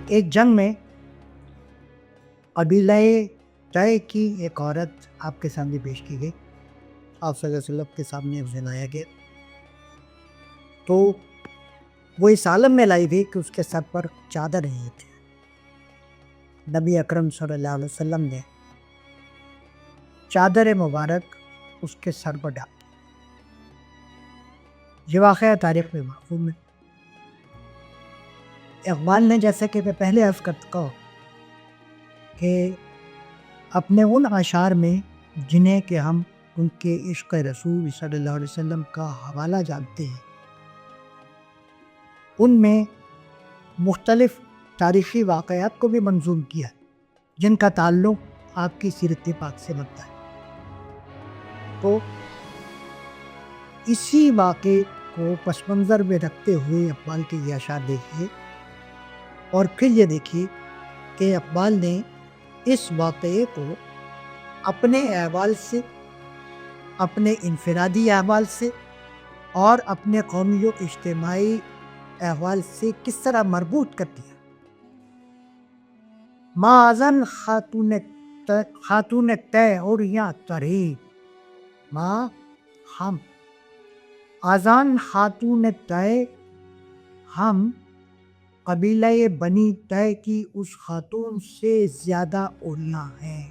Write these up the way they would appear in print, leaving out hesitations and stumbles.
ایک جنگ میں قبیلہ طے کی ایک عورت آپ کے سامنے پیش کی گئی، آپ صلی اللہ علیہ وسلم کے سامنے اسے لایا گیا تو وہ اس عالم میں لائی گئی کہ اس کے سر پر چادر نہیں تھی۔ نبی اکرم صلی اللہ علیہ وسلم نے چادر مبارک اس کے سر پر ڈال دی۔ یہ واقعہ تاریخ میں محفوظ ہے۔ اقبال نے، جیسے کہ میں پہلے عرض کر چکا ہوں، کہ اپنے ان اشعار میں جنہیں کہ ہم ان کے عشق رسول صلی اللہ علیہ وسلم کا حوالہ جانتے ہیں، ان میں مختلف تاریخی واقعات کو بھی منظوم کیا جن کا تعلق آپ کی سیرت پاک سے بنتا ہے۔ تو اسی واقعے کو پس منظر میں رکھتے ہوئے اقبال کے یہ اشعار دیکھیے، اور پھر یہ دیکھیے کہ اقبال نے اس واقعے کو اپنے احوال سے، اپنے انفرادی احوال سے اور اپنے قومی و اجتماعی احوال سے کس طرح مربوط کر دیا۔ ماں خاتون طے اور یا ترے، ماں ہم آزان خاتون طے، ہم قبیلہ بنی طے کی اس خاتون سے زیادہ اولیاء ہیں۔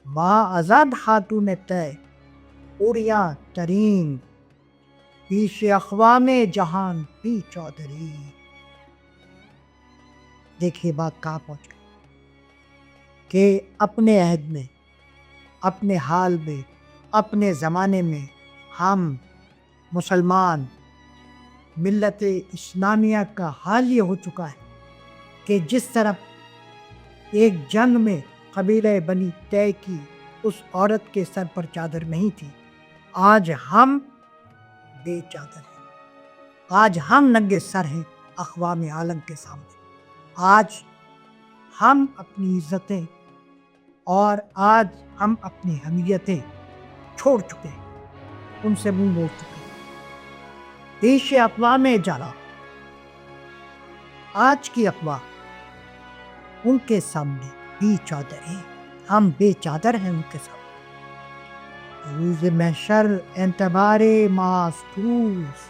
ماں آزاد خاتون طے اوریاں ترین، پیش اقوام جہان پی چودھری۔ دیکھیے بات کہاں پہنچ گئی کہ اپنے عہد میں، اپنے حال میں، اپنے زمانے میں ہم مسلمان ملت اسلامیہ کا حال یہ ہو چکا ہے کہ جس طرح ایک جنگ میں قبیلہ بنی طے کی اس عورت کے سر پر چادر نہیں تھی، آج ہم بے چادر ہیں، آج ہم ننگے سر ہیں اقوام عالم کے سامنے۔ آج ہم اپنی عزتیں اور آج ہم اپنی حمیتیں چھوڑ چکے ہیں، ان سے منہ موڑ چکے ہیں۔ پیش اقوام جانا، آج کی اقوام ان کے سامنے بے چادر ہیں، ہم بے چادر ہیں ان کے سامنے۔ روز محشر اعتبار ماسکوس،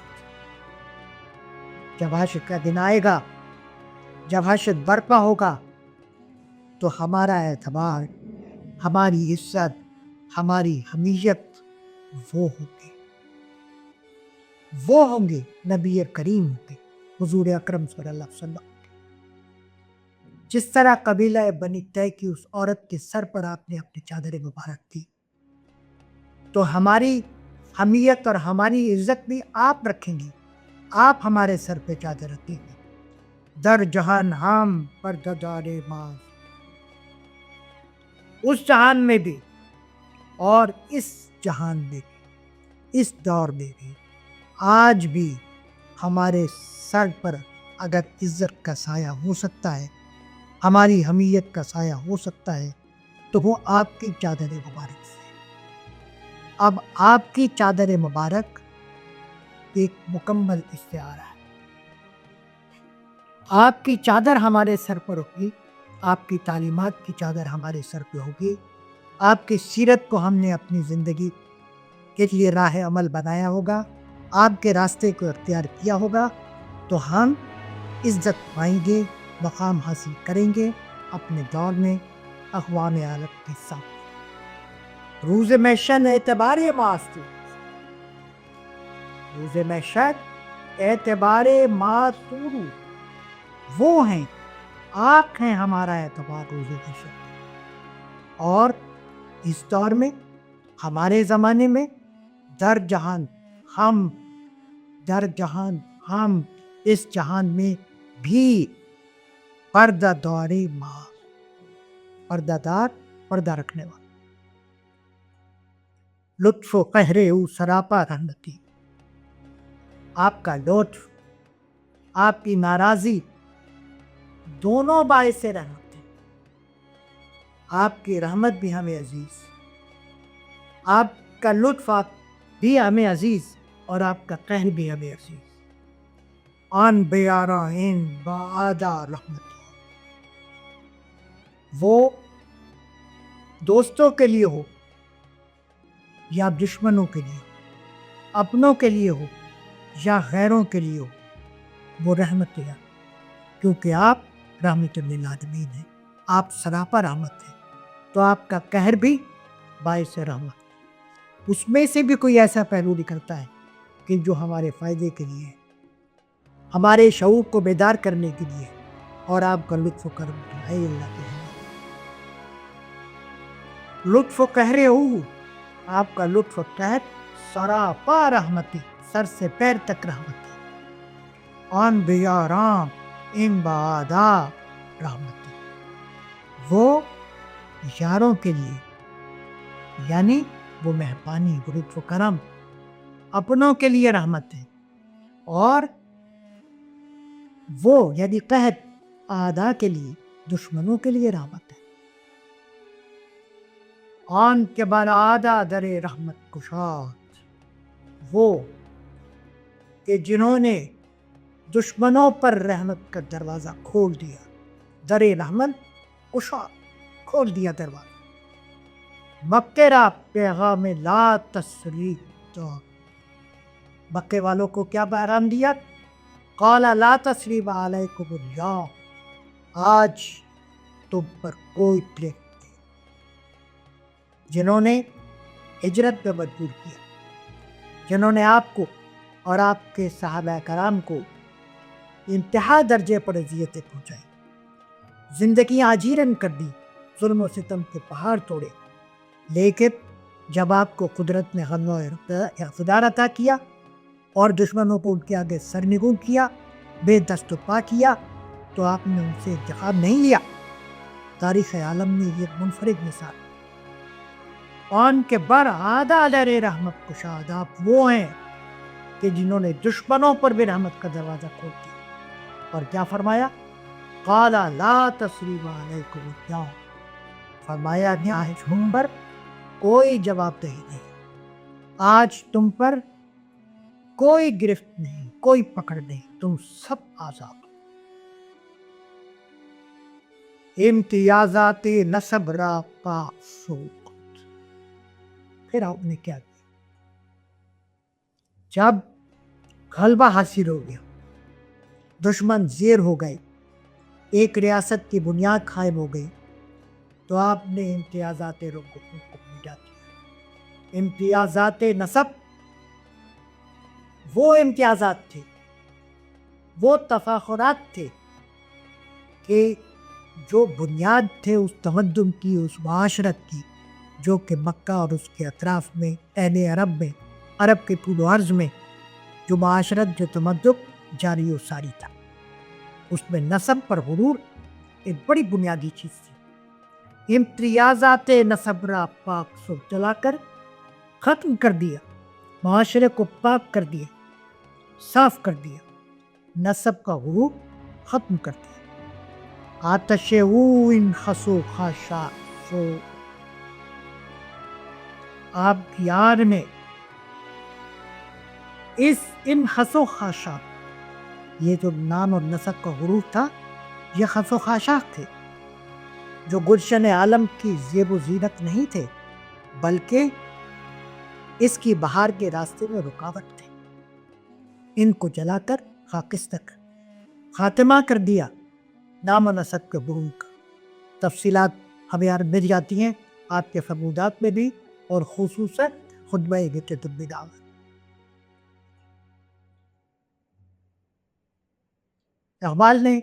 جب حشر کا دن آئے گا، جب حشر برپا ہوگا، تو ہمارا اعتبار، ہماری عزت، ہماری حمیت وہ ہوں گے نبی کریم کے، حضور اکرم صلی اللہ علیہ وسلم۔ جس طرح قبیلہ بنی طے کی اس عورت کے سر پر آپ نے اپنی چادر مبارک دی، تو ہماری حمیت اور ہماری عزت بھی آپ رکھیں گی، آپ ہمارے سر پہ چادر رکھیں گے۔ در جہان ہم پردہ ماں، اس جہان میں بھی اور اس جہان میں بھی، اس دور میں بھی، آج بھی ہمارے سر پر اگر عزت کا سایہ ہو سکتا ہے، ہماری حمیت کا سایہ ہو سکتا ہے، تو وہ آپ کی چادر مبارک سے۔ اب آپ کی چادر مبارک ایک مکمل استعارہ ہے۔ آپ کی چادر ہمارے سر پر ہوگی، آپ کی تعلیمات کی چادر ہمارے سر پہ ہوگی، آپ کی سیرت کو ہم نے اپنی زندگی کے لیے راہ عمل بنایا ہوگا، آپ کے راستے کو اختیار کیا ہوگا، تو ہم عزت پائیں گے، مقام حاصل کریں گے اپنے دور میں اقوام عالم کے ساتھ۔ روز محشر اعتبار معصوم، روز محشر اعتبار معصوم، وہ ہیں، آپ ہیں ہمارا اعتبار روز محشر۔ اور اس دور میں، ہمارے زمانے میں، در جہان ہم اس جہان میں بھی پردہ دار ماں، پردہ دار، پردہ رکھنے والا، لطف و قہر او سراپا رحمتی، آپ کا لطف، آپ کی ناراضی دونوں باعث رحمت ہیں۔ آپ کی رحمت بھی ہمیں عزیز، آپ کا لطف بھی ہمیں عزیز، اور آپ کا قہر بھی ہمیں عزیز۔ آن بیارائن بعدا رحمتی، وہ دوستوں کے لیے ہو یا دشمنوں کے لیے، اپنوں کے لیے ہو یا غیروں کے لیے ہو، وہ رحمت ہے، کیونکہ آپ رحمت للعالمین ہیں، آپ سراپا رحمت ہیں، تو آپ کا قہر بھی باعث رحمت، اس میں سے بھی کوئی ایسا پہلو نکلتا ہے کہ جو ہمارے فائدے کے لیے ہے، ہمارے شعور کو بیدار کرنے کے لیے، اور آپ کا لطف و کرم ہے اللہ کے لطف و قہر ہو، آپ کا لطف و قہر سراپا رحمتی، سر سے پیر تک رحمتی، آن بیارام امبادا رحمتی، وہ یاروں کے لیے، یعنی وہ مہربانی، وہ لطف و کرم اپنوں کے لیے رحمت ہے، اور وہ یعنی قہر آدھا کے لیے، دشمنوں کے لیے رحمت ہے۔ آن کے بعد آدھا در رحمت کشاد، وہ کہ جنہوں نے دشمنوں پر رحمت کا دروازہ کھول دیا، در رحمت کشاد، کھول دیا دروازہ، مکے را پیغام لا تسریب تو، مکے والوں کو کیا پیغام دیا؟ قال لا تسریب علیکم اليوم، آج تم پر کوئی پلیٹ نہیں، جنہوں نے ہجرت پہ مجبور کیا، جنہوں نے آپ کو اور آپ کے صحابہ کرام کو انتہا درجے پر اذیتیں پہنچائی، زندگیاں عجیرن کر دی، ظلم و ستم کے پہاڑ توڑے، لیکن جب آپ کو قدرت نے غلبہ و اقتدار عطا کیا اور دشمنوں کو ان کے آگے سرنگوں کیا، بے دست و پا کیا، تو آپ نے ان سے انتقام نہیں لیا۔ تاریخ عالم میں یہ منفرد مثال، آن کے بر آدھا در رحمت کشاد، آپ وہ ہیں کہ جنہوں نے دشمنوں پر بھی رحمت کا دروازہ کھول دیا، اور کیا فرمایا؟ قال لا تسریب علیکم اليوم، فرمایا آج تم پر کوئی جواب دہی نہیں، آج تم پر کوئی گرفت نہیں، کوئی پکڑ نہیں، تم سب آزاد ہو۔ امتیازات نسب را پاک سوخت، پھر آپ نے کیا کیا؟ جب غلبہ حاصل ہو گیا، دشمن زیر ہو گئے، ایک ریاست کی بنیاد قائم ہو گئی، تو آپ نے امتیازات رنگ کو مٹا دیا۔ امتیازات نسب وہ امتیازات تھے، وہ تفاخرات تھے کہ جو بنیاد تھے اس تمدن کی، اس معاشرت کی، جو کہ مکہ اور اس کے اطراف میں، اہل عرب میں، عرب کے طول و عرض میں جو معاشرت، جو تمدن جاری و ساری تھا، اس میں نسب پر غرور ایک بڑی بنیادی چیز تھی۔ امتیازات نسب را پاک سو جلا کر ختم کر دیا، معاشرے کو پاک کر دیا، صاف کر دیا، نسب کا غرور ختم کر دیا۔ آتش او ان خسو خاشا سو، آپ کی آگ میں اس ان خسو خاشا، یہ جو نام اور نسب کا غرور تھا، یہ خس و خاشاک تھے، جو گلشن عالم کی زیب و زینت نہیں تھے، بلکہ اس کی بہار کے راستے میں رکاوٹ تھے، ان کو جلا کر خاکستر کر خاتمہ کر دیا نام و نسب کے غرور کا۔ تفصیلات ہمیں یار مل جاتی ہیں آپ کے فرمودات میں بھی، اور خصوصاً خطبہ ہجرت الوداع میں۔ اقبال نے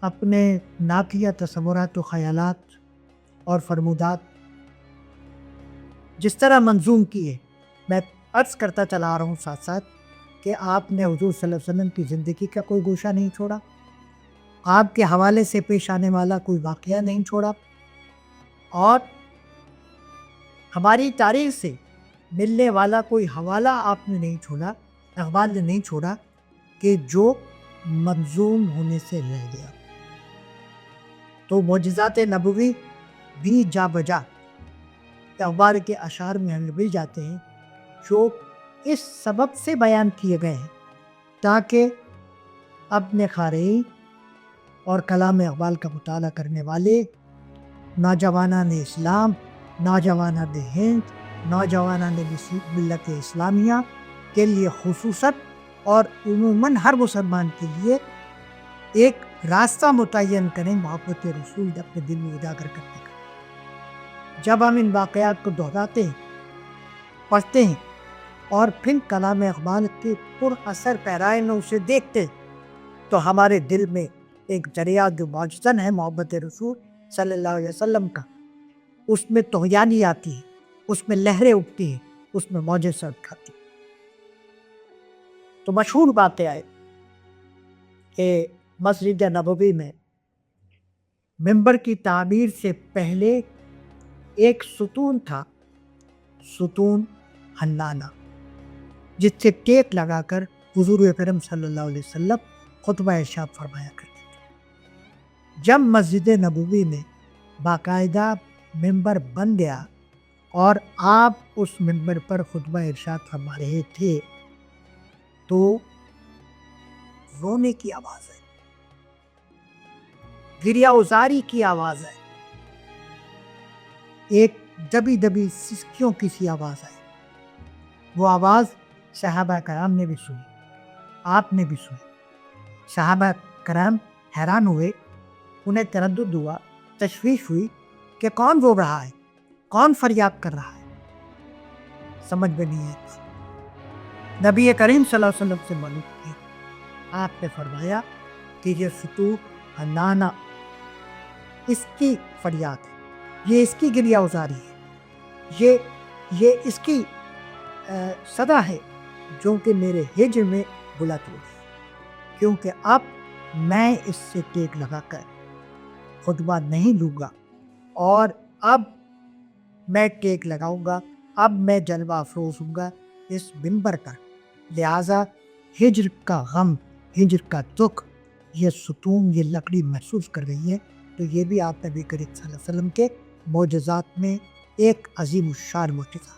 اپنے ناقیہ تصورات و خیالات اور فرمودات جس طرح منظوم کیے، میں عرض کرتا چلا رہا ہوں ساتھ ساتھ کہ آپ نے حضور صلی اللہ علیہ وسلم کی زندگی کا کوئی گوشہ نہیں چھوڑا، آپ کے حوالے سے پیش آنے والا کوئی واقعہ نہیں چھوڑا، اور ہماری تاریخ سے ملنے والا کوئی حوالہ آپ نے نہیں چھوڑا، اقبال نے نہیں چھوڑا کہ جو منظوم ہونے سے رہ گیا۔ تو معجزات نبوی بھی جا بجا اقبال کے اشعار میں ہمیں مل جاتے ہیں، جو اس سبب سے بیان کیے گئے ہیں تاکہ اپنے قارئین اور کلام اقبال کا مطالعہ کرنے والے نوجوانان اسلام، نوجوانان ہند، نوجوانان ملت اسلامیہ کے لیے خصوصاً اور عموماً ہر مسلمان کے لیے ایک راستہ متعین کریں محبت رسول اپنے دل میں اجاگر کرنے کا۔ جب ہم ان واقعات کو دہراتے ہیں، پڑھتے ہیں اور پھر کلام اقبال کے پر اثر پیرائے میں اسے دیکھتے ہیں تو ہمارے دل میں ایک دریا جو موجزن ہے محبت رسول صلی اللہ علیہ وسلم کا، اس میں طغیانی آتی ہے، اس میں لہریں اٹھتی ہیں، اس میں موجیں سر اٹھاتی ہیں۔ تو مشہور باتیں آئے کہ مسجد نبوی میں منبر کی تعمیر سے پہلے ایک ستون تھا، ستون حنانہ، جس سے ٹیک لگا کر حضور اکرم صلی اللہ علیہ وسلم خطبہ ارشاد فرمایا کرتے تھے۔ جب مسجد نبوی میں باقاعدہ منبر بن گیا اور آپ اس منبر پر خطبہ ارشاد فرما رہے تھے تو رونے کی آواز ہے، گریہ ازاری کی آواز ہے، ایک دبی دبی سسکیوں کی سی آواز ہے۔ وہ آواز صحابہ کرام نے بھی سنی، آپ نے بھی سنی۔ صحابہ کرام حیران ہوئے، انہیں تردد ہوا، تشویش ہوئی کہ کون رو رہا ہے، کون فریاد کر رہا ہے، سمجھ میں نہیں ہے۔ نبی کریم صلی اللہ علیہ وسلم سے معلوم کی، آپ نے فرمایا کہ یہ ستون حنانہ اس کی فریاد ہے، یہ اس کی گریہ ازاری ہے، یہ اس کی صدا ہے جو کہ میرے ہجر میں بلند ہوئی، کیونکہ اب میں اس سے ٹیک لگا کر خطبہ نہیں لوں گا، اور اب میں ٹیک لگاؤں گا، اب میں جلوہ افروز ہوں گا اس منبر کا۔ لہٰذا ہجر کا غم، ہجر کا دکھ یہ ستون، یہ لکڑی محسوس کر رہی ہے۔ تو یہ بھی آپ نبی کریم صلی اللہ علیہ وسلم کے معجزات میں ایک عظیم الشان معجزہ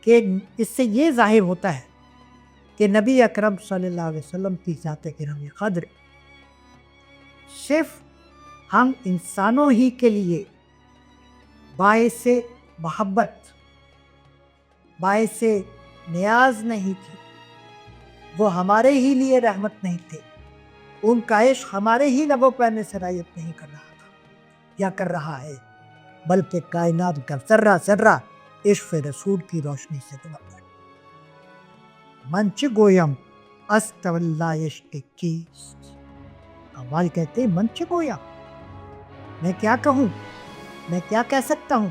کہ اس سے یہ ظاہر ہوتا ہے کہ نبی اکرم صلی اللہ علیہ وسلم کی ذات گرامی قدر صرف ہم انسانوں ہی کے لیے باعث محبت، باعث نیاز نہیں تھی، وہ ہمارے ہی لیے رحمت نہیں تھے، ان کا عشق ہمارے ہی لبوں پر سرایت نہیں کر رہا تھا یا کر رہا ہے، بلکہ کائنات کا ذرہ ذرہ عشق رسول کی روشنی سے دمک ہے۔ منچ گویم است واللہ عشق کیست، اقبال کہتے ہیں منچ گویم، میں کیا کہوں، میں کیا کہہ سکتا ہوں،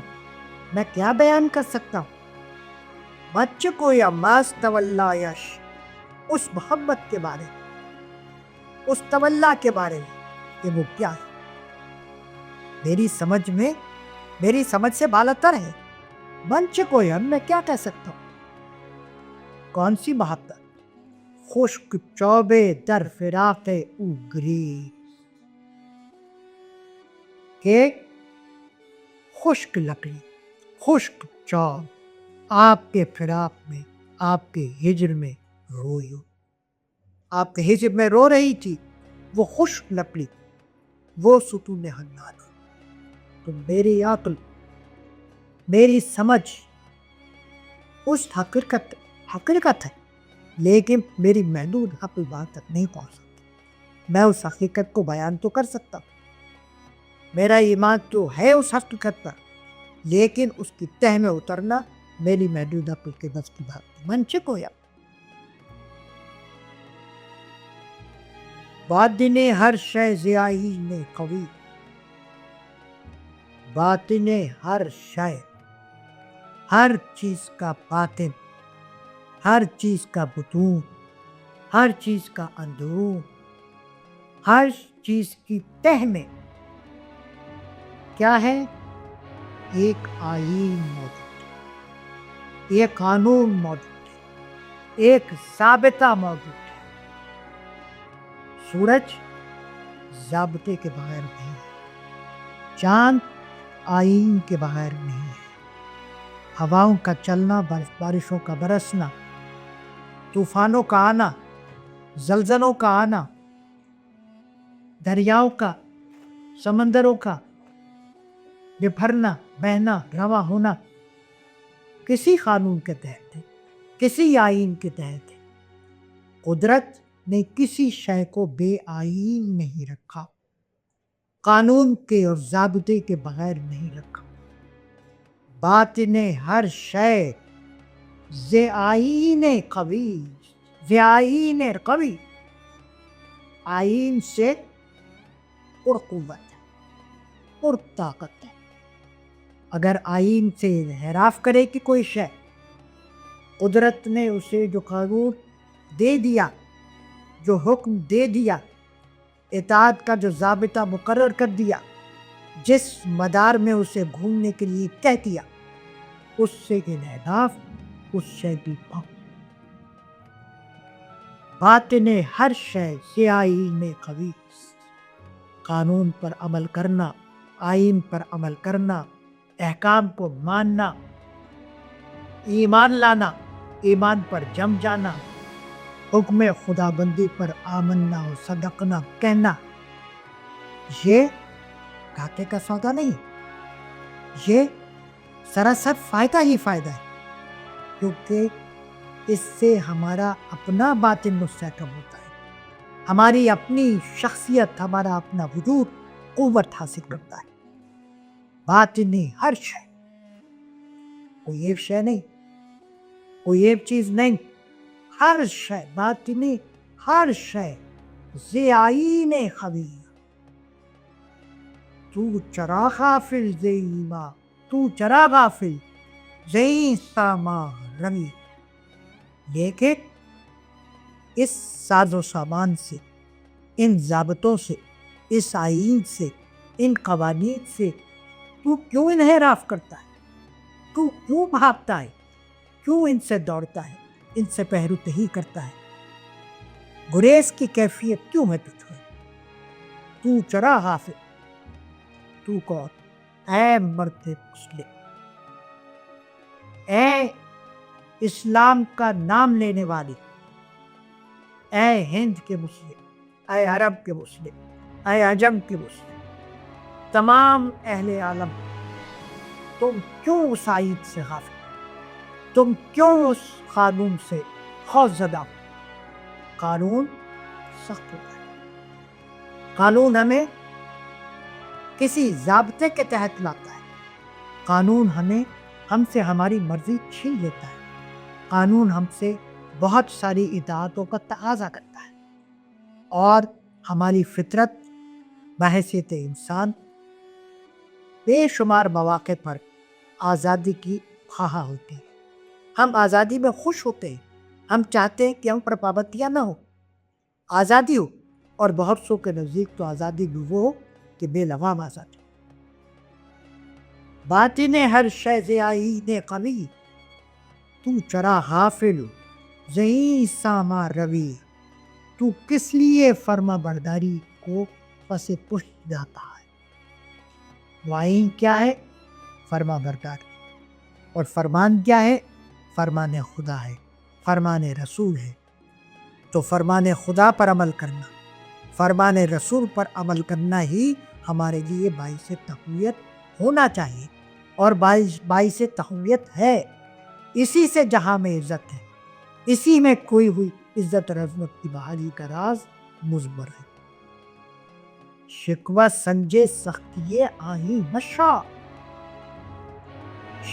میں کیا بیان کر سکتا ہوں۔ منچ گویم است واللہ عشق، اس محبت کے بارے میں، اس تولا کے بارے میں کہ وہ کیا ہے، میری سمجھ سے بالاتر ہے۔ منچ گویم، میں کیا کہہ سکتا ہوں، کون سی محبت، خشک چوبے در فراق او گریز، کہ خشک لکڑی، خشک چوب آپ کے فراق میں، آپ کے ہجر میں روئی ہو، آپ کے ہجر میں رو رہی تھی وہ خشک لکڑی، وہ ستون حنانہ۔ تو میری عقل، میری سمجھ اس حقیقت ہے، لیکن میری محدود عقل وہاں تک نہیں پہنچ سکتی۔ میں اس حقیقت کو بیان تو کر سکتا ہوں، میرا ایمان تو ہے اس حقیقت پر، لیکن اس کی تہ میں اترنا میری محدود عقل کے بس کی بات نہیں۔ منچ گویم باطن ہر شے ضیائی میں قوی، باطن ہر شے، ہر چیز کا باطن، ہر چیز کا بطون، ہر چیز کا اندرون، ہر چیز کی تہ میں کیا ہے، ایک آئین موجود ہے، ایک قانون موجود ہے، ایک ضابطہ موجود ہے۔ سورج ضابطے کے بغیر نہیں ہے، چاند آئین کے بغیر نہیں ہے، ہواؤں کا چلنا، بارشوں کا برسنا، طوفانوں کا آنا، زلزلوں کا آنا، دریاؤں کا، سمندروں کا بکھرنا، بہنا، رواں ہونا کسی قانون کے تحت ہے، کسی آئین کے تحت ہے۔ قدرت نے کسی شے کو بے آئین نہیں رکھا، قانون کے اور ضابطے کے بغیر نہیں رکھا۔ باطن ہر شے ذی آئین قوی، ذی آئین قوی، آئین سے پرقوت ہے، پرطاقت ہے۔ اگر آئین سے انحراف کرے کہ کوئی شے، قدرت نے اسے جو قانون دے دیا، جو حکم دے دیا، اطاعت کا جو ضابطہ مقرر کر دیا، جس مدار میں اسے گھومنے کے لیے کہہ دیا، اس سے انحراف اس شے کی باطن ہر شے ذی آئین قوی، قانون پر عمل کرنا، آئین پر عمل کرنا، احکام کو ماننا، ایمان لانا، ایمان پر جم جانا، حکم خدا بندی پر آمنا و صدقنا کہنا، یہ گھاٹے کا سودا نہیں، یہ سراسر فائدہ ہی فائدہ ہے، کیونکہ اس سے ہمارا اپنا باطن مستحکم ہوتا ہے، ہماری اپنی شخصیت، ہمارا اپنا وجود قوت حاصل کرتا ہے۔ باطن ہر شے، کوئی ایک شے نہیں، کوئی ایک چیز نہیں، ہر شے، باطن ہر شے ذی آئین قوی، تو چرا غافل ذی ایما، تو چرا غافل ذی ساما روی۔ لیکن اس ساز و سامان سے، ان ضابطوں سے، اس آئین سے، ان قوانین سے تو کیوں انحراف کرتا ہے؟ تو کیوں بھاگتا ہے؟ کیوں ان سے دوڑتا ہے؟ ان سے پہرو تہی کرتا ہے؟ گریز کی کیفیت کیوں ہے تجھ میں؟ تو چرا غافل، تو کون؟ اے مرد مسلم، اے اسلام کا نام لینے والی، اے ہند کے مسلم، اے عرب کے مسلم، اے عجم کے مسلم، تمام اہل عالم، تم کیوں اس آئین سے غافل، تم کیوں اس قانون سے خوف زدہ ہو؟ قانون سخت ہوتا ہے، قانون ہمیں کسی ضابطے کے تحت لاتا ہے، قانون ہم سے ہماری مرضی چھین لیتا ہے، قانون ہم سے بہت ساری اطاعتوں کا تقاضا کرتا ہے، اور ہماری فطرت بحیثیت انسان بے شمار مواقع پر آزادی کی خواہاں ہوتی ہے۔ ہم آزادی میں خوش ہوتے ہیں، ہم چاہتے ہیں کہ ہم پر پابندیاں نہ ہو، آزادی ہو، اور بہت سو کے نزدیک تو آزادی بھی وہ ہو کہ بے لغام آزادی۔ باطن ہر شے ذی آئین قوی، تو چرا غافل ذی ساما روی، تو کس لیے فرما برداری کو پس پشت جاتا ہے؟ آئین کیا ہے؟ فرما بردار، اور فرمان کیا ہے؟ فرمان خدا ہے، فرمان رسول ہے۔ تو فرمان خدا پر عمل کرنا، فرمان رسول پر عمل کرنا ہی ہمارے لیے باعث تقویت ہونا چاہیے، اور باعث تقویت ہے۔ اسی سے جہاں میں عزت ہے، اسی میں کھوئی ہوئی عزت اور عظمت کی بحالی کا راز مضمر ہے۔ شکوہ سنجے سختیے آہیں مشا،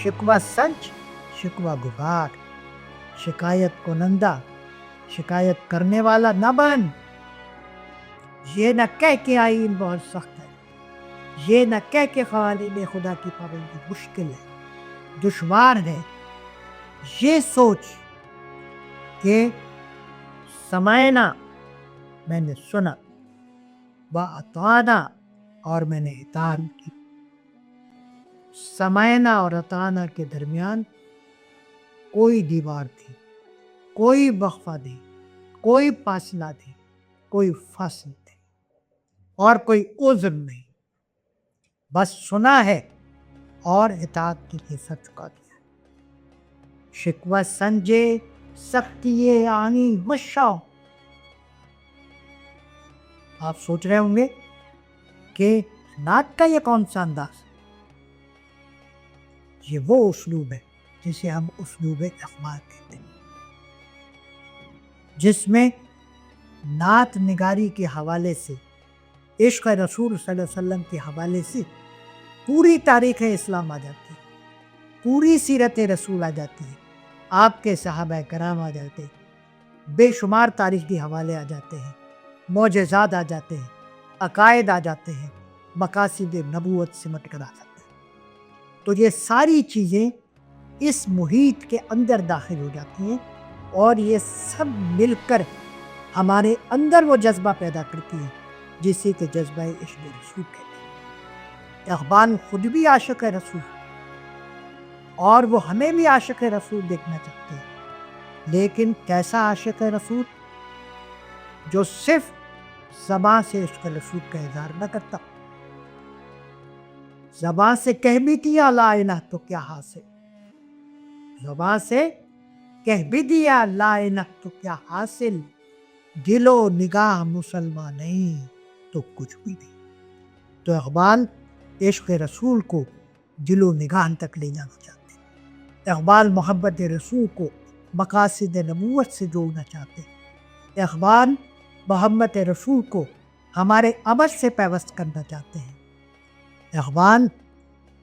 شکوہ سنج، شکوہ گبار، شکایت کنندہ، شکایت کرنے والا نہ بن۔ یہ نہ کہہ کہ آئین بہت سخت ہے، یہ نہ کہہ کہ قوانین خدا کی پابندی مشکل ہے، دشوار ہے۔ یہ سوچ کہ سمعنا، میں نے سنا، وَأَطَعْنَا، اور میں نے اطاعت کی۔ سمعنا اور اطعنا کے درمیان کوئی دیوار تھی، کوئی وقفہ نہیں، کوئی فاصلہ نہیں، کوئی فاصل نہیں، اور کوئی عذر نہیں، بس سنا ہے اور اطاعت کے لیے سر جھکا دیا۔ شکوہ سنجے سختییں آئیں مشا. آپ سوچ رہے ہوں گے کہ نعت کا یہ کون سا انداز؟ یہ وہ اسلوب ہے جسے ہم اسلوب اخبار کہتے ہیں، جس میں نعت نگاری کے حوالے سے، عشق رسول صلی اللہ علیہ وسلم کے حوالے سے پوری تاریخ اسلام آ جاتی ہے، پوری سیرت رسول آ جاتی ہے، آپ کے صحابہ کرام آ جاتے ہیں، بے شمار تاریخی حوالے آ جاتے ہیں، معجزات آ جاتے ہیں، عقائد آ جاتے ہیں، مقاصد نبوت سمٹ کر آ جاتے ہیں. تو یہ ساری چیزیں اس محیط کے اندر داخل ہو جاتی ہیں اور یہ سب مل کر ہمارے اندر وہ جذبہ پیدا کرتی ہے جسے کہ جذبہ عشق رسول کہتے ہیں. اقبال خود بھی عاشق رسول اور وہ ہمیں بھی عاشق رسول دیکھنا چاہتے ہیں، لیکن کیسا عاشق رسول؟ جو صرف زبان سے عشق رسول کا اظہار نہ کرتا، زبان سے کہہ بھی دیا لا الہ تو کیا حاصل، زبان سے کہہ بھی دیا لا الہ تو کیا حاصل، دل و نگاہ مسلمان نہیں تو کچھ بھی نہیں. تو اقبال عشق رسول کو دل و نگاہ تک لے جانا چاہتے ہیں. اقبال محبت رسول کو مقاصد نبوت سے جوڑنا چاہتے ہیں. اقبال محبت رسول کو ہمارے عمل سے پیوست کرنا چاہتے ہیں. اقبال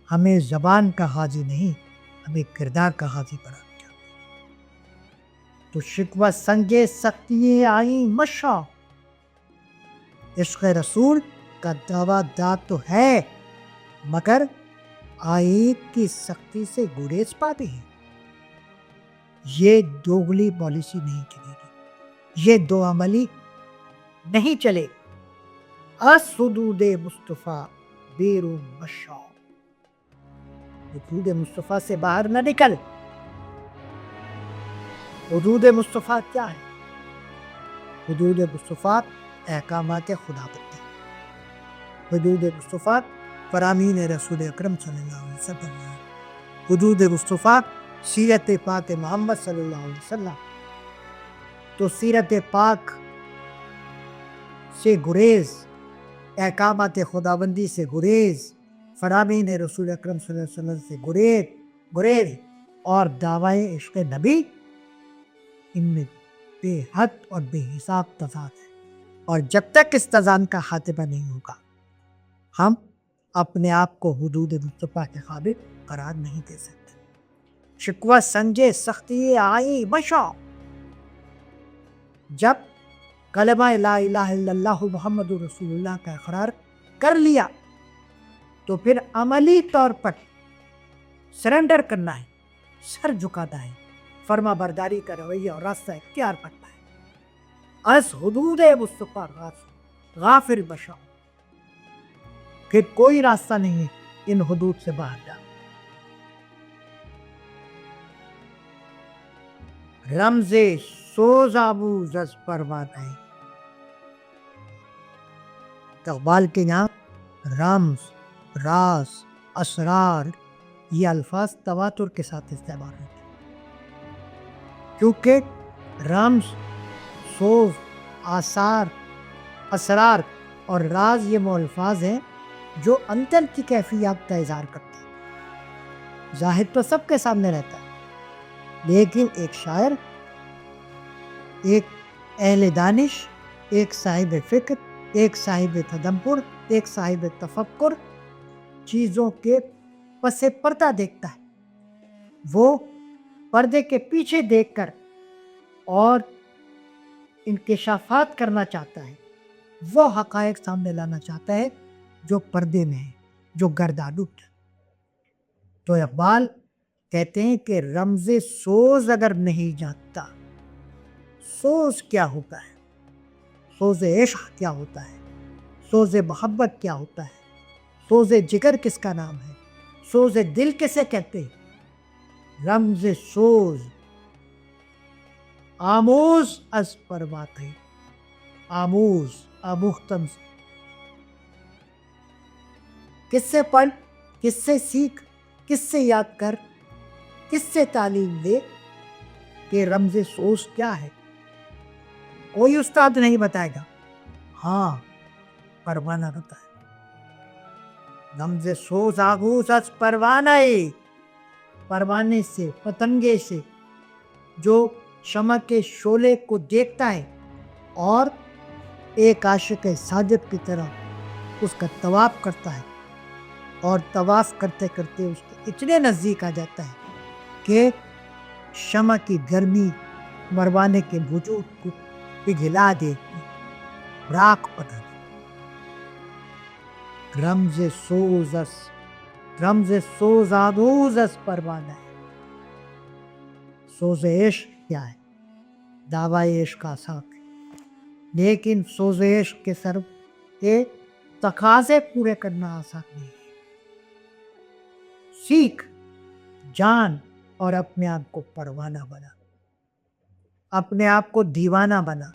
ہمیں زبان کا غازی نہیں، ہمیں کردار کا غازی بنانا چاہتے ہیں. تو شکوہ سنگے سختییں آئیں مشا، عشق رسول کا دعویٰ داد تو ہے مگر آئیب کی سختی سے گریز پاتے ہیں. یہ دوگلی پالیسی نہیں چلے گی، یہ دو عملی نہیں چلے. اس حدود مصطفیٰ بیرون مشا، حدود مصطفیٰ سے باہر نہ نکل. حدود مصطفیٰ کیا ہے؟ حدود مصطفیٰ احکامات خدا بندی، حدود مصطفیٰ فرامین رسول اکرم صلی اللہ علیہ وسلم، حدود مصطفیٰ سیرت پاک محمد صلی اللہ علیہ وسلم. تو سیرت پاک سے گریز، احکامات خداوندی سے گریز، فرامین رسول اکرم صلی اللہ علیہ وسلم سے گریز اور دعوی عشق نبی، ان میں بے حد اور بے حساب تضاد ہے. اور جب تک اس تضاد کا خاتمہ نہیں ہوگا ہم اپنے آپ کو حدود مصطفیٰ کے قابل قرار نہیں دے سکتے. شکوہ سنجے سختی آئی مشا، جب کلمہ لا الہ الا اللہ محمد رسول اللہ کا اقرار کر لیا تو پھر عملی طور پر سرنڈر کرنا ہے، سر جھکانا ہے، فرما برداری کا رویہ اور راستہ اختیار کرنا ہے. از حدود مصطفیٰ غافل بشا، پھر کوئی راستہ نہیں ہے ان حدود سے باہر جانا. رمز سوز آموز از پرواہ نہیں. اقبال کے یہاں رمز، راز، اسرار یہ الفاظ تواتر کے ساتھ استعمال ہوتے ہیں، کیونکہ رمز، سوز، آثار، اسرار اور راز یہ وہ الفاظ ہیں جو اندر کی کیفیات کا اظہار کرتے ہیں. ظاہر تو سب کے سامنے رہتا ہے، لیکن ایک شاعر، ایک اہل دانش، ایک صاحب فکر، ایک صاحب تدبر، ایک صاحب تفکر چیزوں کے پس پردہ دیکھتا ہے. وہ پردے کے پیچھے دیکھ کر اور انکشافات کرنا چاہتا ہے، وہ حقائق سامنے لانا چاہتا ہے جو پردے میں ہے، جو گردآلود. تو اقبال کہتے ہیں کہ رمز سوز اگر نہیں جانتا، سوز کیا ہوتا ہے، سوز عشق کیا ہوتا ہے، سوز محبت کیا ہوتا ہے، سوز جگر کس کا نام ہے، سوز دل کسے کہتے ہیں. رمز سوز آموز از پرواہ ہے، آموز آموختن، کس سے پڑھ، کس سے سیکھ، کس سے یاد کر، کس سے تعلیم لے کہ رمز سوز کیا ہے؟ کوئی استاد نہیں بتائے گا، ہاں پروانہ بتائے گا۔ رمز سوز آغوز از پروانہ، پروانے سے، پتنگے سے جو شمع کے شعلے کو دیکھتا ہے اور ایک عاشق صادق کی طرح اس کا طواف کرتا ہے، اور طواف کرتے کرتے اس کے اتنے نزدیک آ جاتا ہے کہ شمع کی گرمی پروانے کے وجود کو پگھلا دیتی، راکھ بنا دیتی۔ رمز سوز آغوز از پروانہ ہے۔ سوز عشق کیا ہے؟ دعوی عشق آسان ہے، لیکن سوز عشق کے سر کے تقاضے پورے کرنا آسان نہیں ہے۔ سیکھ، جان اور اپنے آپ کو پروانہ بنا، اپنے آپ کو دیوانہ بنا،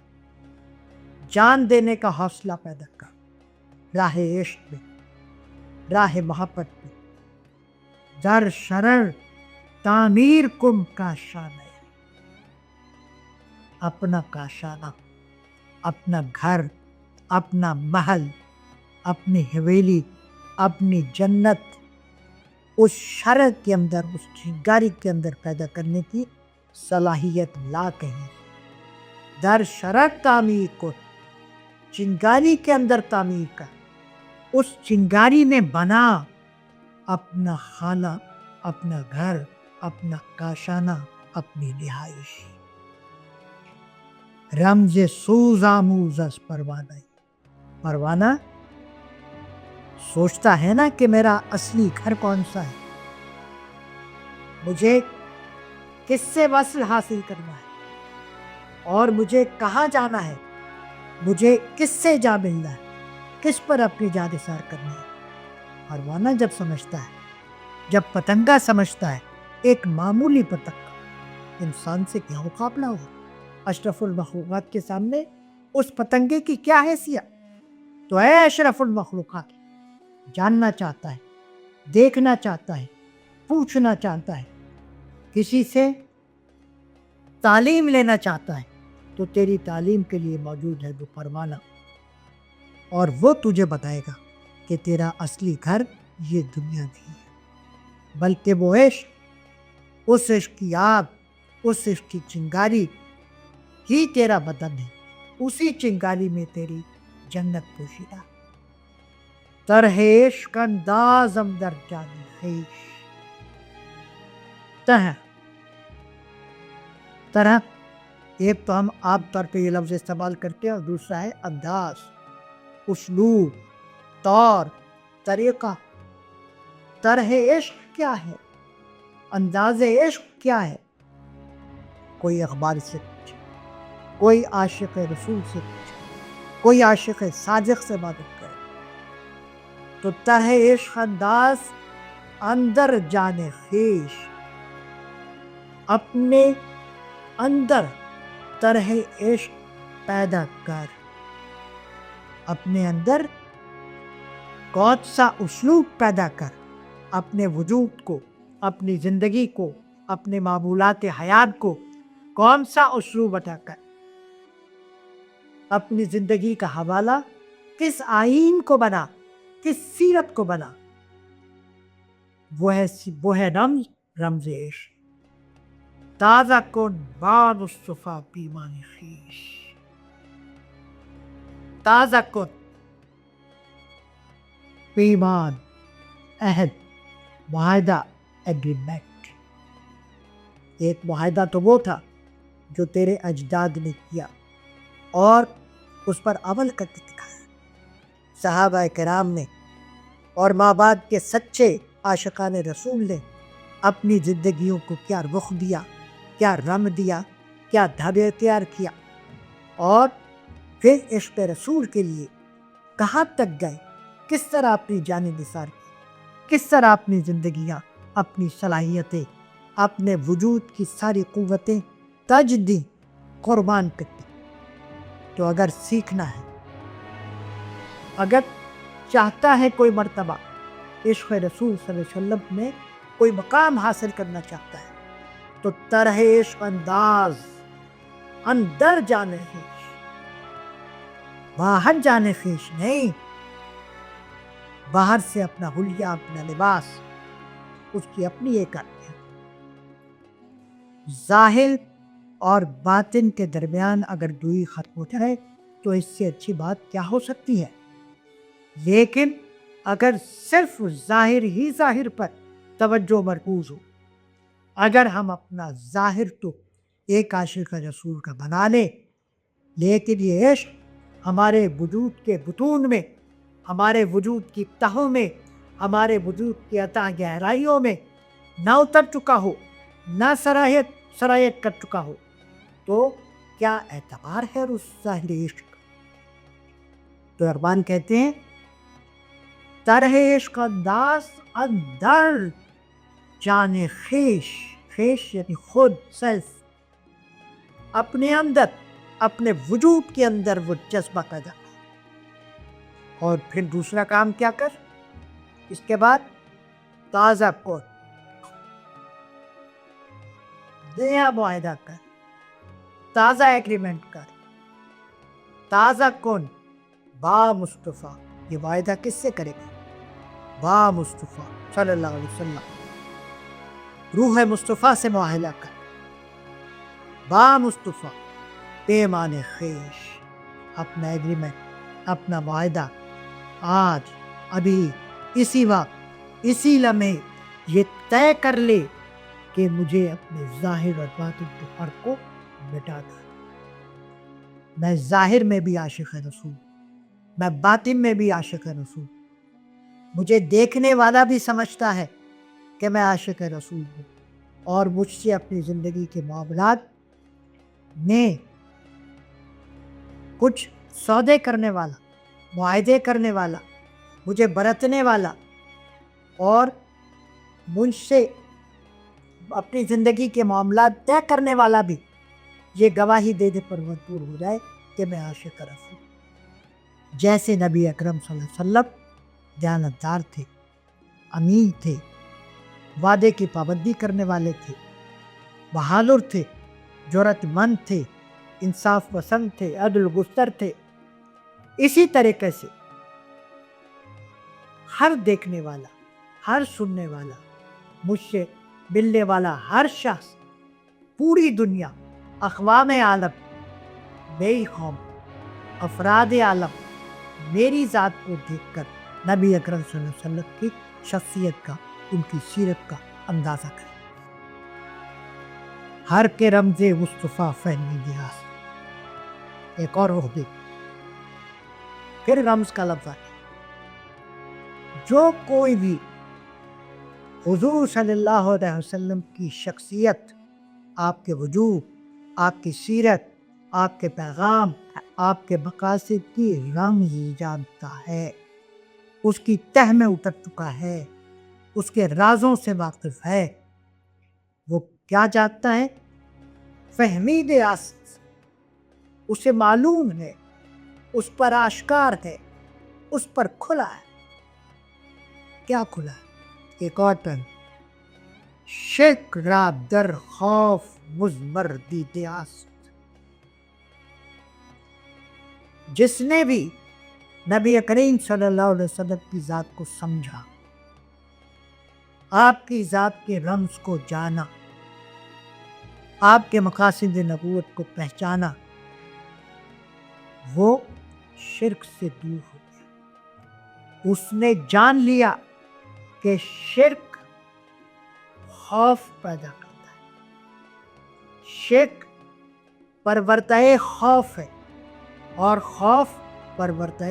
جان دینے کا حوصلہ پیدا کر، راہ عشق میں، راہ محبت میں، در شرر تعمیر کم کاشانہ، اپنا کاشانہ، اپنا گھر، اپنا محل، اپنی حویلی، اپنی جنت اس شرر کے اندر، اس چنگاری کے اندر پیدا کرنے کی صلاحیت لا کہیں۔ در شرر تعمیر کو، چنگاری کے اندر تعمیر کر، اس چنگاری میں بنا اپنا خانہ، اپنا گھر، اپنا کاشانہ، اپنی رہائش۔ رمز سوز آموز از پروانہ، پروانہ سوچتا ہے نا کہ میرا اصلی گھر کون سا ہے، مجھے کس سے وصل حاصل کرنا ہے، اور مجھے کہاں جانا ہے، مجھے کس سے جا ملنا ہے، کس پر اپنی جان نثار کرنی ہے۔ پروانہ جب سمجھتا ہے، جب پتنگا سمجھتا ہے، ایک معمولی پتنگا انسان سے کیا مقابلہ ہو، اشرف المخلوقات کے سامنے اس پتنگے کی کیا حیثیت۔ تو اے اشرف المخلوقات، جاننا چاہتا ہے، دیکھنا چاہتا ہے، پوچھنا چاہتا ہے، کسی سے تعلیم لینا چاہتا ہے، تو تیری تعلیم کے لیے موجود ہے وہ پروانہ، اور وہ تجھے بتائے گا کہ تیرا اصلی گھر یہ دنیا نہیں ہے، بلکہ وہ عشق، اس عشق کی آگ، اس عشق کی چنگاری ہی تیرا بدن ہے، اسی چنگاری میں تیری جنت پوشیدہ۔ طرح عشق اندازم در جان خویش، طرح ایک تو ہم عام طور پہ یہ لفظ استعمال کرتے ہیں، اور دوسرا ہے انداز، اسلوب، طور طریقہ۔ طرح عشق کیا ہے؟ انداز عشق کیا ہے؟ کوئی اخبار سے پوچھے، کوئی عاشق رسول سے پوچھے، کوئی عاشق صادق سے معلوم کرے۔ تو طرح عشق انداز اندر جان خویش، اپنے اندر طرح عشق پیدا کر، اپنے اندر کون سا اسلوب پیدا کر، اپنے وجود کو، اپنی زندگی کو، اپنے معمولات حیات کو کون سا اسلوب ادا کر، اپنی زندگی کا حوالہ کس آئین کو بنا، کس سیرت کو بنا، وہ ہے رمز عشق۔ تازہ کن باد الصفا پیمان خویش، تازہ کن پیمان، عہد، معاہدہ، ایگریمنٹ۔ ایک معاہدہ تو وہ تھا جو تیرے اجداد نے کیا اور اس پر عمل کر کے دکھایا، صحابہ کرام نے اور ماں بعد کے سچے عاشقان رسول نے اپنی زندگیوں کو کیا رخ دیا، کیا رم دیا، کیا دھب اختیار کیا، اور پھر عشق رسول کے لیے کہاں تک گئے، کس طرح اپنی جان نثار کی، کس طرح اپنی زندگیاں، اپنی صلاحیتیں، اپنے وجود کی ساری قوتیں تج دیں، قربان کر دی۔ تو اگر سیکھنا ہے، اگر چاہتا ہے کوئی مرتبہ عشق رسول صلی اللہ علیہ وسلم میں کوئی مقام حاصل کرنا چاہتا ہے، تو طرح عشق انداز اندر جانے خیش، باہر جانے خیش نہیں، باہر سے اپنا حلیہ اپنا لباس اس کی اپنی ایک ہے۔ ظاہر اور باطن کے درمیان اگر دوئی ختم ہو جائے تو اس سے اچھی بات کیا ہو سکتی ہے؟ لیکن اگر صرف ظاہر ہی ظاہر پر توجہ مرکوز ہو، اگر ہم اپنا ظاہر تو ایک عاشق رسول کا بنا لیں، لیکن یہ عشق ہمارے وجود کے بطون میں، ہمارے وجود کی تہوں میں، ہمارے وجود کی اتھاہ گہرائیوں میں نہ اتر چکا ہو، نہ سرایت کر چکا ہو، تو کیا اعتبار ہے اس ظاہری عشق کا؟ تو اقبال کہتے ہیں طرح عشق انداز اندر جانے خیش، خیش یعنی خود، سیلف، اپنے اندر، اپنے وجود کے اندر وہ جذبہ پیدا کر، اور پھر دوسرا کام کیا کر؟ اس کے بعد تازہ کن، نیا معاہدہ کر، تازہ ایگریمنٹ کر، تازہ کن با مصطفیٰ۔ یہ معاہدہ کس سے کرے گا؟ با مصطفیٰ صلی اللہ علیہ وسلم، روح مصطفیٰ سے معاہدہ کر، با مصطفیٰ پیمان خیش، اپنا ایگریمنٹ، اپنا معاہدہ آج ابھی اسی وقت اسی لمحے یہ طے کر لے کہ مجھے اپنے ظاہر اور باطن کے فرق کو مٹا دو۔ میں ظاہر میں بھی عاشق رسول، میں باطن میں بھی عاشق رسول، مجھے دیکھنے والا بھی سمجھتا ہے کہ میں عاشق رسول ہوں، اور مجھ سے اپنی زندگی کے معاملات میں کچھ سودے کرنے والا، معاہدے کرنے والا، مجھے برتنے والا اور مجھ سے اپنی زندگی کے معاملات طے کرنے والا بھی یہ گواہی دینے پر مجبور ہو جائے کہ میں عاشق رسول ہوں۔ جیسے نبی اکرم صلی اللہ علیہ وسلم دیانتدار تھے، امین تھے، وعدے کی پابندی کرنے والے تھے، بہادر تھے، جرأت مند تھے، انصاف پسند تھے، عدل گستر تھے، اسی طریقے سے ہر دیکھنے والا، ہر سننے والا، مجھ سے ملنے والا ہر شخص، پوری دنیا، اقوام عالم، میری قوم، افراد عالم میری ذات کو دیکھ کر نبی اکرم صلی اللہ علیہ وسلم کی شخصیت کا، ان کی سیرت کا اندازہ کریں۔ ہر کے رمز مصطفیٰ فہمی دیاس، ایک اور عہدے، پھر رمز کا لفظ ہے، جو کوئی بھی حضور صلی اللہ علیہ وسلم کی شخصیت، آپ کے وجود، آپ کی سیرت، آپ کے پیغام، آپ کے مقاصد کی رمز جانتا ہے، اس کی تہ میں اتر چکا ہے، اس کے رازوں سے واقف ہے، وہ کیا جانتا ہے؟ فہمید است، اسے معلوم ہے، اس پر آشکار ہے، اس پر کھلا ہے۔ کیا کھلا ہے؟ ایک اور ٹرم، شرک را در خوف مضمر دیده است۔ جس نے بھی نبی کریم صلی اللہ علیہ وسلم کی ذات کو سمجھا، آپ کی ذات کے رمز کو جانا، آپ کے مقاصد نبوت کو پہچانا، وہ شرک سے دور ہو گیا۔ اس نے جان لیا کہ شرک خوف پیدا کرتا ہے، شرک پرورتہ خوف ہے، اور خوف پرورتہ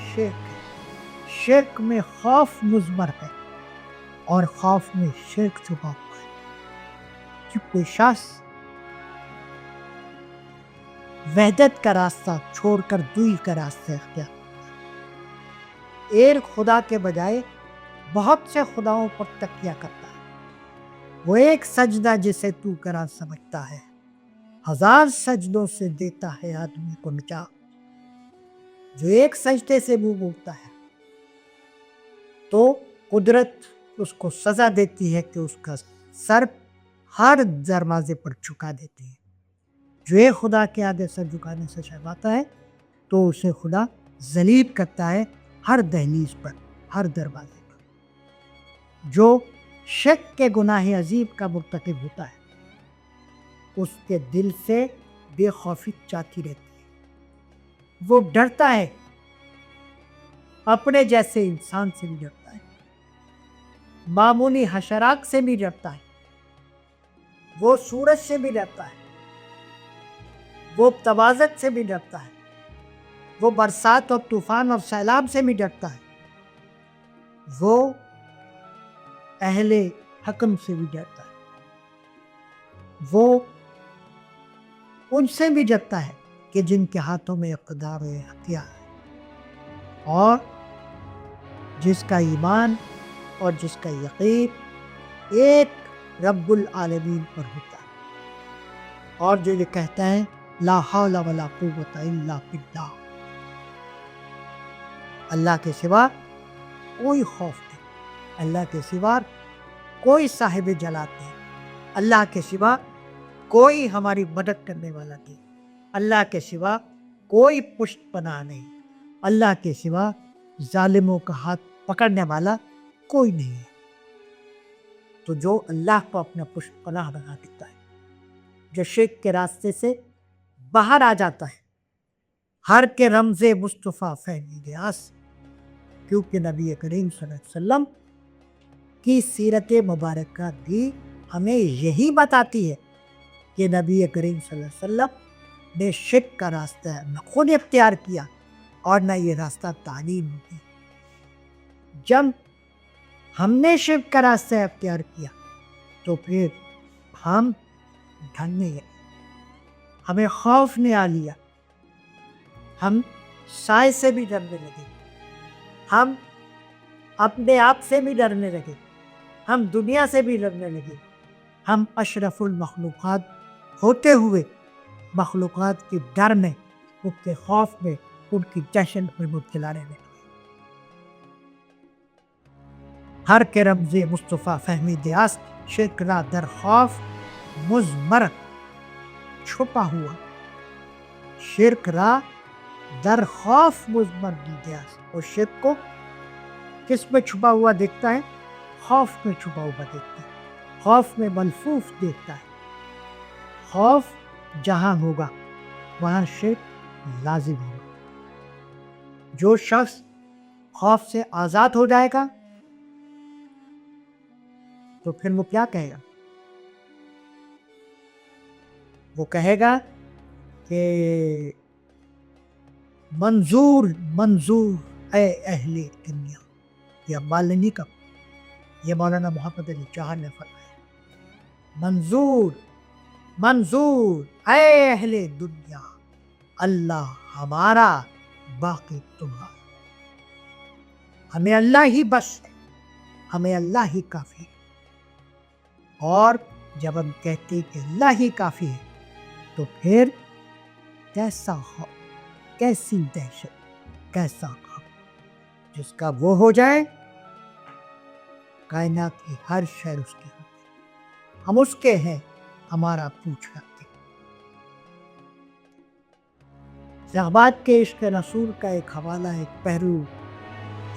شرک ہے۔ شرک میں خوف مضمر ہے، اور خوف میں شرک چھپا ہوا ہے۔ کہ کوئی شخص وحدت کا راستہ چھوڑ کر دوئی کا راستہ اختیار کرتا ہے، ایک خدا کے بجائے بہت سے خداؤں پر تکیہ کرتا ہے، وہ ایک سجدہ جسے تو کرا سمجھتا ہے، ہزار سجدوں سے دیتا ہے آدمی کو نجات۔ جو ایک سجدے سے منہ موڑتا ہے تو قدرت اس کو سزا دیتی ہے کہ اس کا سر ہر دروازے پر جھکا دیتے ہیں. جو ایک خدا کے آگے سر جھکانے سے شرماتا ہے تو اسے خدا ذلیل کرتا ہے ہر دہلیز پر، ہر دروازے پر. جو شک کے گناہ عظیم کا مرتکب ہوتا ہے اس کے دل سے بے خوفی چاہتی رہتی ہے. وہ ڈرتا ہے، اپنے جیسے انسان سے بھی ڈرتا ہے، معمولی حشرات سے بھی ڈرتا ہے، وہ سورج سے بھی ڈرتا ہے، وہ توازن سے بھی ڈرتا ہے، وہ برسات اور طوفان اور سیلاب سے بھی ڈرتا ہے، وہ اہل حکم سے بھی ڈرتا ہے، وہ ان سے بھی ڈرتا ہے کہ جن کے ہاتھوں میں اقتدار و اختیار ہے، اور جس کا ایمان اور جس کا یقین ایک رب العالمین پر ہوتا ہے، اور جو یہ کہتا ہے لا حول ولا قوت الا باللہ، اللہ کے سوا کوئی خوف نہیں، اللہ کے سوا کوئی صاحب جلال نہیں، اللہ کے سوا کوئی ہماری مدد کرنے والا نہیں، اللہ کے سوا کوئی پشت پناہ نہیں، اللہ کے سوا ظالموں کا ہاتھ پکڑنے والا کوئی نہیں ہے. تو جو اللہ کو اپنا پشت پناہ بنا دیتا ہے، جو شرک کے راستے سے باہر آ جاتا ہے، ہر کے رمز مصطفیٰ فہمی ریاض، کیونکہ نبی کریم صلی اللہ علیہ وسلم کی سیرت مبارکہ بھی ہمیں یہی بتاتی ہے کہ نبی کریم صلی اللہ علیہ وسلم نے شرک کا راستہ نہ خود اختیار کیا اور نہ یہ راستہ تعلیم دی. جب ہم نے شرک کا راستہ اختیار کیا تو پھر ہم ڈھلنے گئے، ہمیں خوف نے آ لیا، ہم سائے سے بھی ڈرنے لگے، ہم اپنے آپ سے بھی ڈرنے لگے، ہم دنیا سے بھی ڈرنے لگے، ہم اشرف المخلوقات ہوتے ہوئے مخلوقات کے ڈر میں، ان کے خوف میں، ان کی دہشت میں مبتلا رہنے لگے. ہر کے رمز مصطفیٰ فہمی دیاس، شرک را در خوف مضمر چھپا ہوا، شرک را در خوف مضمر دیاس. اور شرک کو کس میں چھپا ہوا دیکھتا ہے؟ خوف میں چھپا ہوا دیکھتا ہے، خوف میں ملفوف دیکھتا ہے. خوف جہاں ہوگا وہاں شرک لازم ہوگا. جو شخص خوف سے آزاد ہو جائے گا تو پھر وہ کیا کہے گا؟ وہ کہے گا کہ منظور منظور اے اہل دنیا. یہ مالنی کا، یہ مولانا محمد علی چاہر نے فرمایا، منظور منظور اے اہل دنیا، اللہ ہمارا باقی تمہارا. ہمیں اللہ ہی بس ہے، ہمیں اللہ ہی کافی ہے. اور جب ہم کہتے ہیں کہ اللہ ہی کافی ہے تو پھر کیسا خوف، کیسی دہشت، کیسا خوف. جس کا وہ ہو جائے کائنات کی ہر شے اس کی ہوتی ہے، ہم اس کے ہیں، ہمارا پوچھ رکھتے. اقبال کے عشق رسول کا ایک حوالہ، ایک پہلو،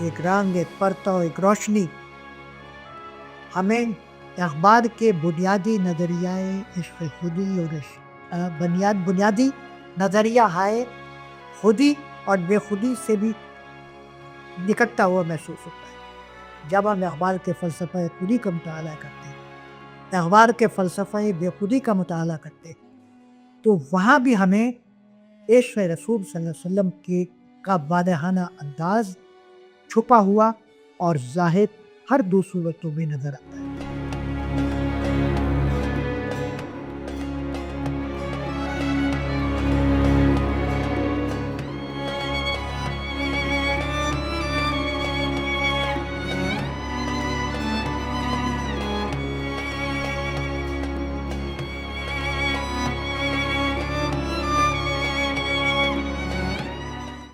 ایک رنگ، ایک پرتو، ایک روشنی ہمیں اقبال کے بنیادی نظریہ عشق خودی اور بنیادی نظریہ ہائے خودی اور بے خودی سے بھی نکلتا ہوا محسوس ہوتا ہے. جب ہم اقبال کے فلسفہ خودی کا مطالعہ کرتے ہیں، اقبال کے فلسفہ بے خودی کا مطالعہ کرتے ہیں، تو وہاں بھی ہمیں عشق رسول صلی اللہ علیہ وسلم کے کا واضحانہ انداز چھپا ہوا اور ظاہر ہر دو صورتوں میں نظر آتا ہے.